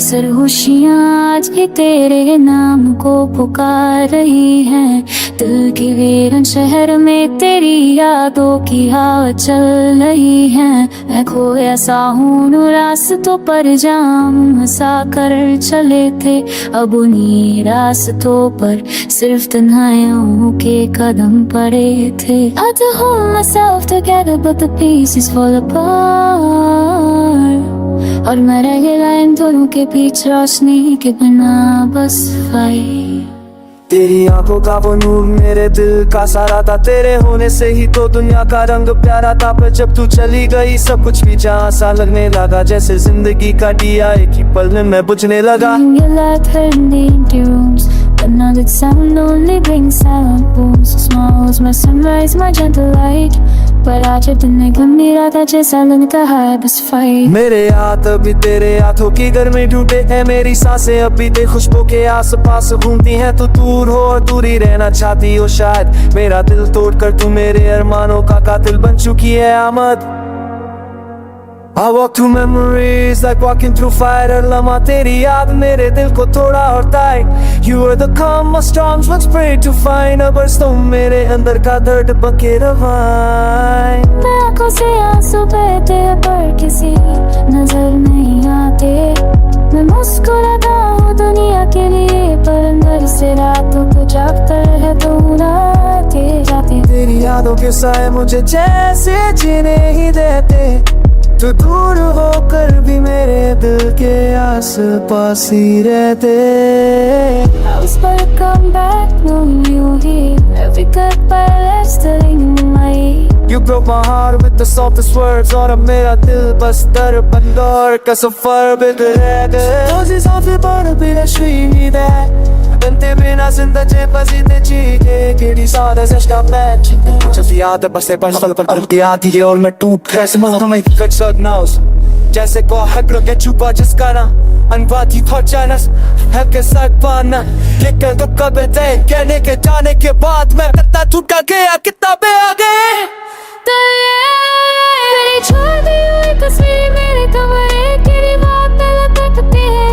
अक्सर खुशियाँ आज भी तेरे नाम को पुकार रही हैं। दिल के वीरान शहर में तेरी यादों की हवा चल रही है। मैं खोया सा हूँ उन रास्तों पर जाम हंसा कर चले थे। अब उन्हीं रास्तों पर सिर्फ तन्हाइयों के कदम पड़े थे। I had to hold myself together but the pieces fall apart। और मैं रह गया इन दोनों के बीच रोशनी के बिना बस फाइट। तेरी आंखों का वो नूर मेरे दिल का सारा था। तेरे होने से ही तो दुनिया का रंग प्यारा था। पर जब तू चली गई सब कुछ भी जहाँ सा लगने लगा। जैसे जिंदगी का दिया एक ही पल में मैं बुझने लगा। Another sound only brings silent wounds. So small was my sunrise, my gentle light, but आज दिन निगम मेरा था जैसा लगता है बस फाइट। मेरे हाथ अभी तेरे हाथों की गर्मी ढूंढे हैं। मेरी सांसें अभी तेरी खुशबू के आस पास घूमती हैं। तू दूर हो और दूर ही रहना चाहती हो शायद। मेरा दिल तोड़कर तू मेरे अरमानों का कातिल बन चुकी है आमद। I walk through memories like walking through fire। हर लम्हा तेरी याद मेरे दिल को थोड़ा और ताई। You were the calm my storms once prayed to find। अब तुम मेरे अंदर का दर्द बके रवाई। मैं आँखों से आंसू बहते हैं पर किसी नजर नहीं आते। मैं मुस्कुराता हूँ दुनिया के लिए पर अंदर से रातों को जागता है तो आते जाते। तेरी यादों के साए मुझे जैसे जीने ही देते। तू दूर होकर भी मेरे दिल के आस पास ही रहते। I was but a comeback, knowing you here। Every goodbye left still in my ear। You broke my heart with the softest words। और अब मेरा दिल बस दरबंदर का सफर बित रह गए। रोज़ी साफ़ी पर भी नशवी है। बनते बिना जिंदगी पसीने चीज़े केड़ी सारे ज़श्का मैच। जब याद बसे पर पल पर याद ही और मैं टूट कैसे मैं कट सकना उस जैसे को हक के छुपा जिसका ना अनबाती पहुंचानस है के साथ पाना। ये कल तो कब थे कहने के जाने के बाद मैं कितना टूटा गया कितना बे आ गए। तेरी छोड़ दी हुई तस्वीर मेरे कमरे की दीवार पे लटकती है।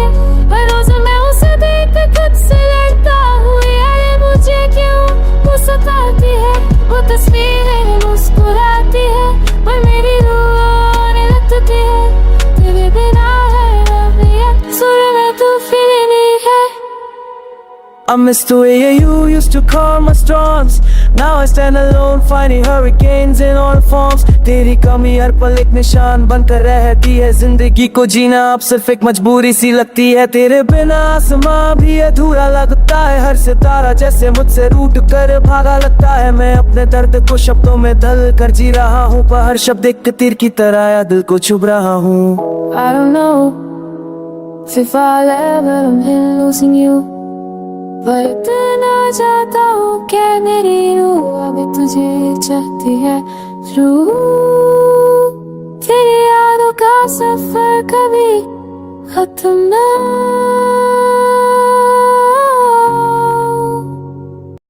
हर रोज मैं उसे देख कर खुद से लड़ता हूँ। यार मुझे क्यों वो सताती है। वो तस्वीर है मुस्कुराती है पर मेरी रूह रोने लगती है। तेरे बिना है अब सुर में तू फिर नहीं है। I miss the way you used to calm my storms। Now I stand alone fighting hurricanes in all forms। तेरी कमी हर पल एक निशान बनकर रहती है। जिंदगी को जीना अब सिर्फ एक मजबूरी सी लगती है। तेरे बिना आसमां भी अधूरा लगता है। हर सितारा जैसे मुझसे रूठ कर भागा लगता है। मैं अपने दर्द को शब्दों में ढल कर जी रहा हूँ पर हर शब्द एक तीर की तरह या दिल को छुप रहा हूँ। I don't know if I'll ever losing you। पर इतना चाहता हूँ कि मेरी रूह अब तुझे चाहती है। रूह तेरी यादों का सफर कभी खत्म ना